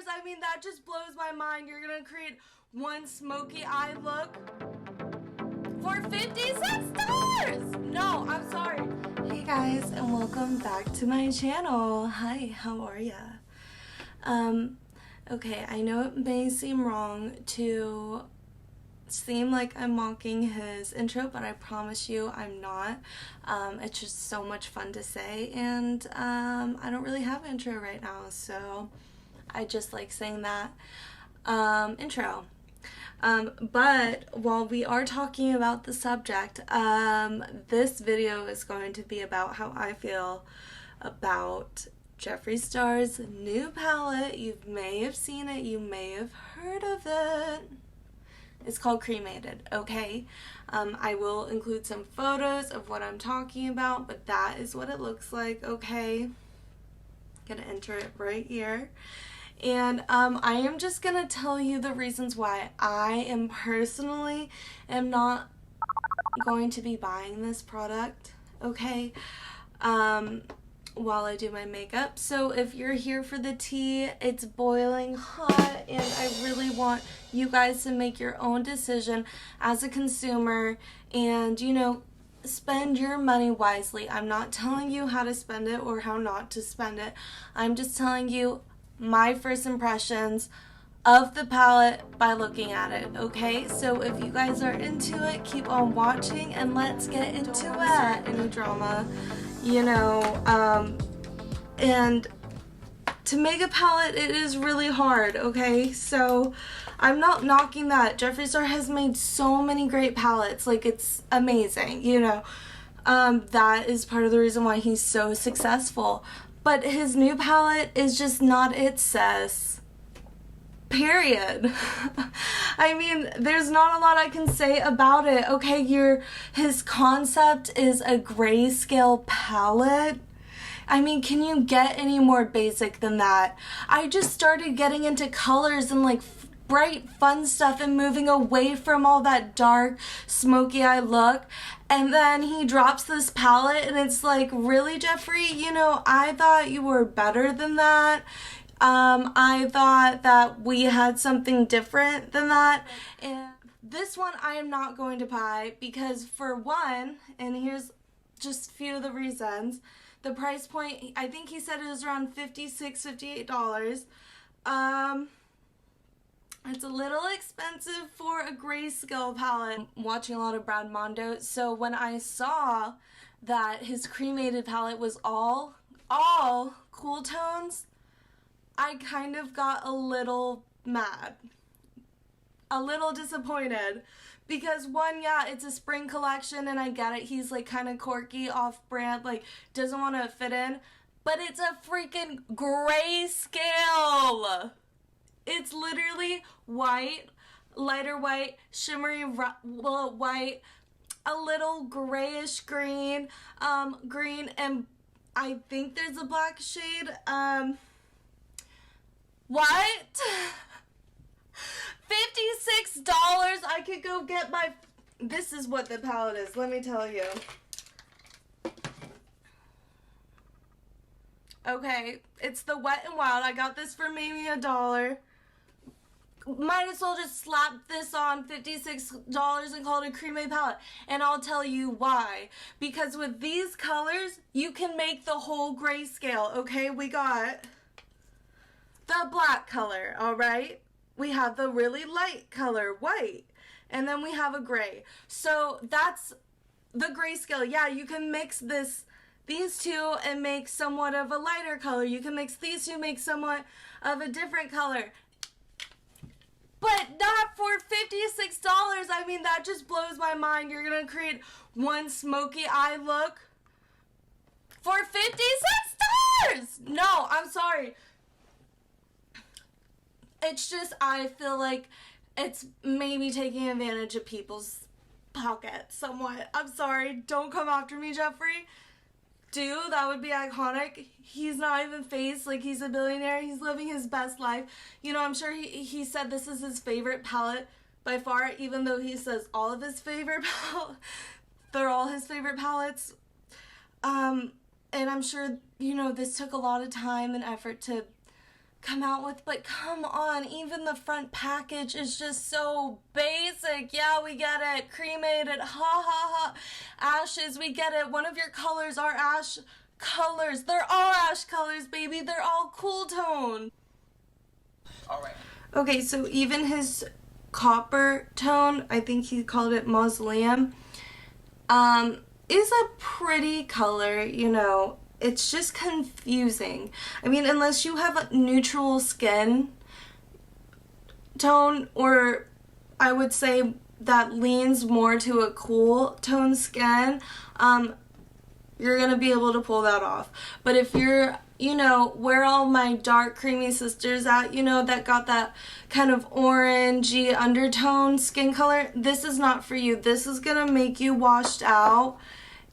I mean, that just blows my mind. You're gonna create one smoky eye look for $56? No, I'm sorry. Hey guys, and welcome back to my channel. Hi, how are ya? Okay, I know it may seem wrong to seem like I'm mocking his intro, but I promise you I'm not. It's just so much fun to say, and I don't really have an intro right now, so I just like saying that intro. But while we are talking about the subject, this video is going to be about how I feel about Jeffree Star's new palette. You may have seen it, you may have heard of it. It's called CREMATED, okay? I will include some photos of what I'm talking about, but that is what it looks like, okay? Gonna enter it right here. And I am just gonna tell you the reasons why I am personally not going to be buying this product, okay? While I do my makeup. So if you're here for the tea, it's boiling hot, and I really want you guys to make your own decision as a consumer and, you know, spend your money wisely. I'm not telling you how to spend it or how not to spend it. I'm just telling you my first impressions of the palette by looking at it, okay? So if you guys are into it, keep on watching and let's get into it. Any drama, you know, and to make a palette, it is really hard, okay? So I'm not knocking that. Jeffree Star has made so many great palettes, like it's amazing, you know. That is part of the reason why he's so successful. But his new palette is just not it, sis. Period. I mean, there's not a lot I can say about it, okay? His concept is a grayscale palette. I mean, can you get any more basic than that? I just started getting into colors and like bright fun stuff and moving away from all that dark smoky eye look, and then he drops this palette and it's like, really, Jeffree? You know, I thought you were better than that. I thought that we had something different than that, and this one I am not going to buy because, for one, and here's just a few of the reasons, the price point, I think he said it was around $56, $58. It's a little expensive for a grayscale palette. I'm watching a lot of Brad Mondo, so when I saw that his CREMATED palette was all cool tones, I kind of got a little mad, a little disappointed, because one, yeah, it's a spring collection and I get it, he's like kind of quirky, off-brand, like doesn't want to fit in, but it's a freaking grayscale. It's literally white, lighter white, shimmery white, a little grayish green, and I think there's a black shade. What? $56? I could go get my... This is what the palette is, let me tell you. Okay, it's the Wet n Wild. I got this for maybe $1. Might as well just slap this on $56 and call it a CREMATED palette. And I'll tell you why. Because with these colors, you can make the whole grayscale, okay? We got the black color, alright? We have the really light color, white. And then we have a gray. So that's the grayscale. Yeah, you can mix these two and make somewhat of a lighter color. You can mix these two, make somewhat of a different color. But not for $56. I mean, that just blows my mind. You're gonna create one smoky eye look for $56? No, I'm sorry. It's just, I feel like it's maybe taking advantage of people's pockets somewhat. I'm sorry. Don't come after me, Jeffree. That would be iconic. He's not even faced, like he's a billionaire. He's living his best life. You know, I'm sure he said this is his favorite palette by far, even though he says all of his favorite palettes, they're all his favorite palettes. And I'm sure, you know, this took a lot of time and effort to come out with, but come on, even the front package is just so basic. Yeah, we get it. Cremated, ha ha ha. Ashes, we get it. One of your colors are ash colors. They're all ash colors, baby. They're all cool tone. All right. Okay, so even his copper tone, I think he called it mausoleum, is a pretty color, you know. It's just confusing. I mean, unless you have a neutral skin tone, or I would say that leans more to a cool tone skin, you're gonna be able to pull that off. But if you're, you know, where all my dark creamy sisters at, you know, that got that kind of orangey undertone skin color, this is not for you. This is gonna make you washed out.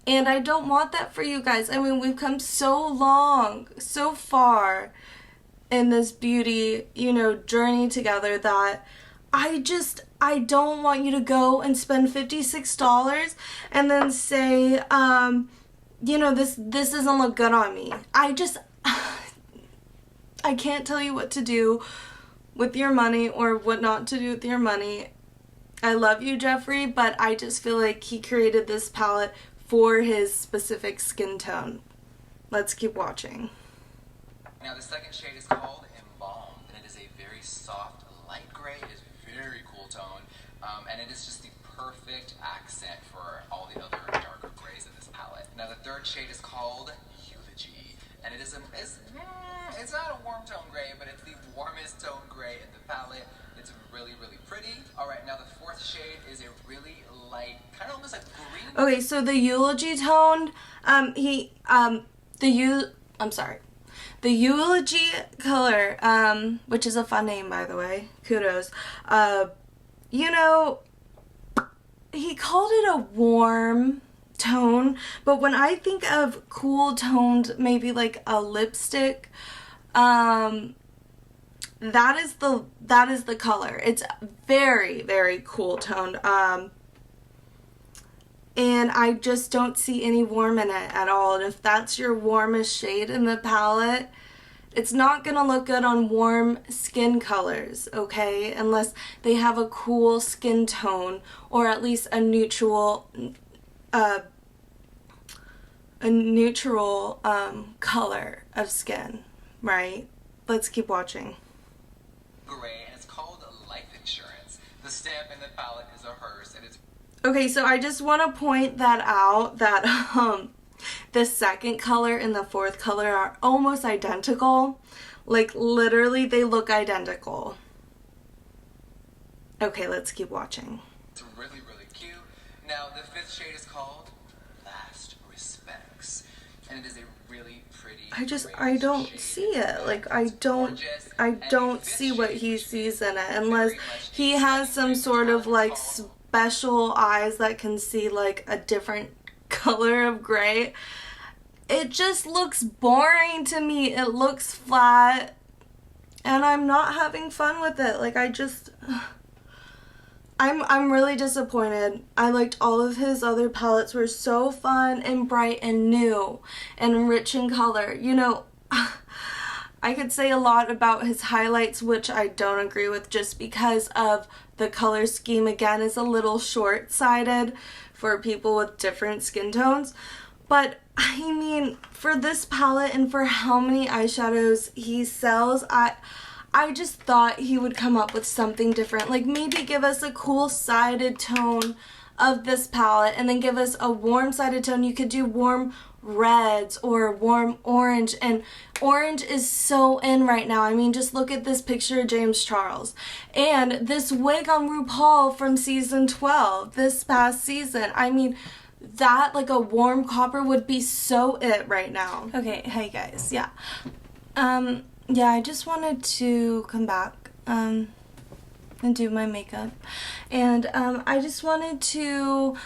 And I don't want that for you guys. I mean, we've come so long, so far in this beauty, you know, journey together that I don't want you to go and spend $56 and then say, you know, this doesn't look good on me. I can't tell you what to do with your money or what not to do with your money. I love you, Jeffree, but I just feel like he created this palette for his specific skin tone. Let's keep watching. Now the second shade is called Embalmed, and it is a very soft, light gray. It is very cool tone, and it is just the perfect accent for all the other darker grays in this palette. Now the third shade is called Eulogy, and it is it's not a warm tone gray, but it's the warmest tone gray in the palette. It's really, really pretty. All right, now the fourth shade is a really light, kind of almost like green. Okay, so the Eulogy tone, the Eulogy color, which is a fun name, by the way, kudos, you know, he called it a warm tone, but when I think of cool toned, maybe like a lipstick, that is the color. It's very, very cool toned, and I just don't see any warm in it at all. And if that's your warmest shade in the palette, it's not gonna look good on warm skin colors, okay? Unless they have a cool skin tone, or at least a neutral color of skin, right? Let's keep watching. Gray, and it's called Life Insurance. The stamp in the palette is a hearse, and it's okay. So I just want to point that out, that the second color and the fourth color are almost identical. Like literally, they look identical. Okay, let's keep watching. It's really, really cute. Now the fifth shade is called Last Respects, and it is a really pretty. I don't see it. Like I don't see what he sees in it, unless he has some sort of like special eyes that can see like a different color of gray. It just looks boring to me. It looks flat, and I'm not having fun with it. Like I'm really disappointed. I liked all of his other palettes, were so fun and bright and new and rich in color. You know, I could say a lot about his highlights, which I don't agree with, just because of the color scheme. Again, is a little short-sighted for people with different skin tones. But I mean, for this palette and for how many eyeshadows he sells, I just thought he would come up with something different. Like maybe give us a cool sided tone of this palette, and then give us a warm sided tone. You could do warm reds or warm orange, and orange is so in right now. I mean, just look at this picture of James Charles and this wig on RuPaul from season 12 this past season. I mean, that like a warm copper would be so it right now. Okay, hey guys, yeah, I just wanted to come back and do my makeup, and I just wanted to,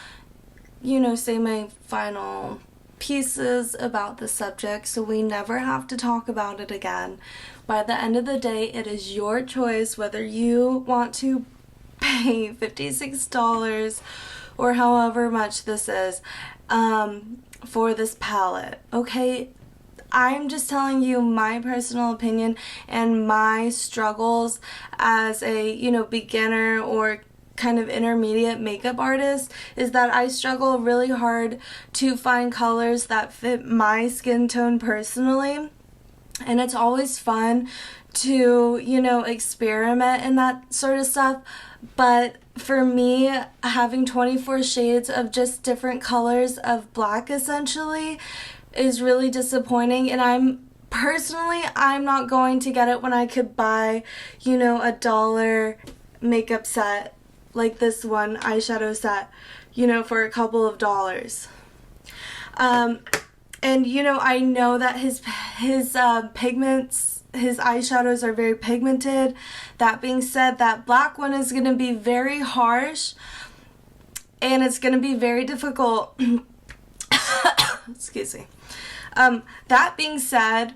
you know, say my final pieces about the subject so we never have to talk about it again. By the end of the day, it is your choice whether you want to pay $56 or however much this is for this palette, okay? I'm just telling you my personal opinion and my struggles as a, you know, beginner or kind of intermediate makeup artist, is that I struggle really hard to find colors that fit my skin tone personally. And it's always fun to, you know, experiment and that sort of stuff. But for me, having 24 shades of just different colors of black essentially is really disappointing. And I'm not going to get it when I could buy, you know, $1 makeup set like this one eyeshadow set, you know, for a couple of dollars. And you know, I know that his pigments, his eyeshadows are very pigmented. That being said, that black one is going to be very harsh and it's going to be very difficult. Excuse me. That being said,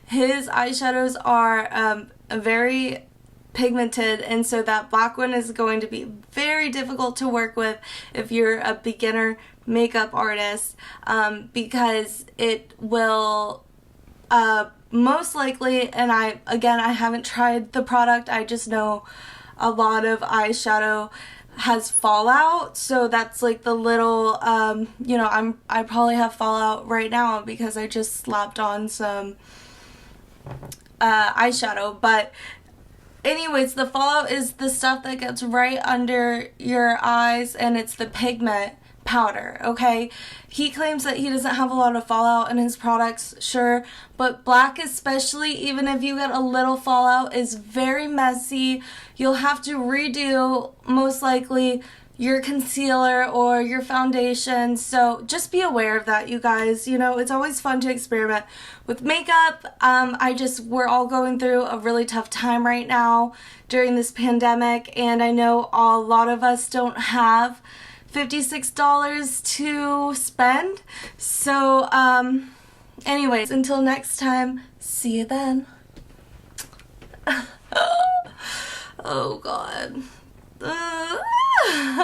his eyeshadows are very pigmented, and so that black one is going to be very difficult to work with if you're a beginner makeup artist, because it will most likely, and I haven't tried the product, I just know a lot of eyeshadow has fallout, so that's like the little you know, I probably have fallout right now because I just slapped on some eyeshadow. But anyways, the fallout is the stuff that gets right under your eyes, and it's the pigment powder, okay? He claims that he doesn't have a lot of fallout in his products, sure, but black especially, even if you get a little fallout, is very messy. You'll have to redo, most likely, your concealer or your foundation, so just be aware of that, you guys. You know, it's always fun to experiment with makeup. We're all going through a really tough time right now during this pandemic, and I know a lot of us don't have $56 to spend. So, anyways, until next time, see you then. Oh, God.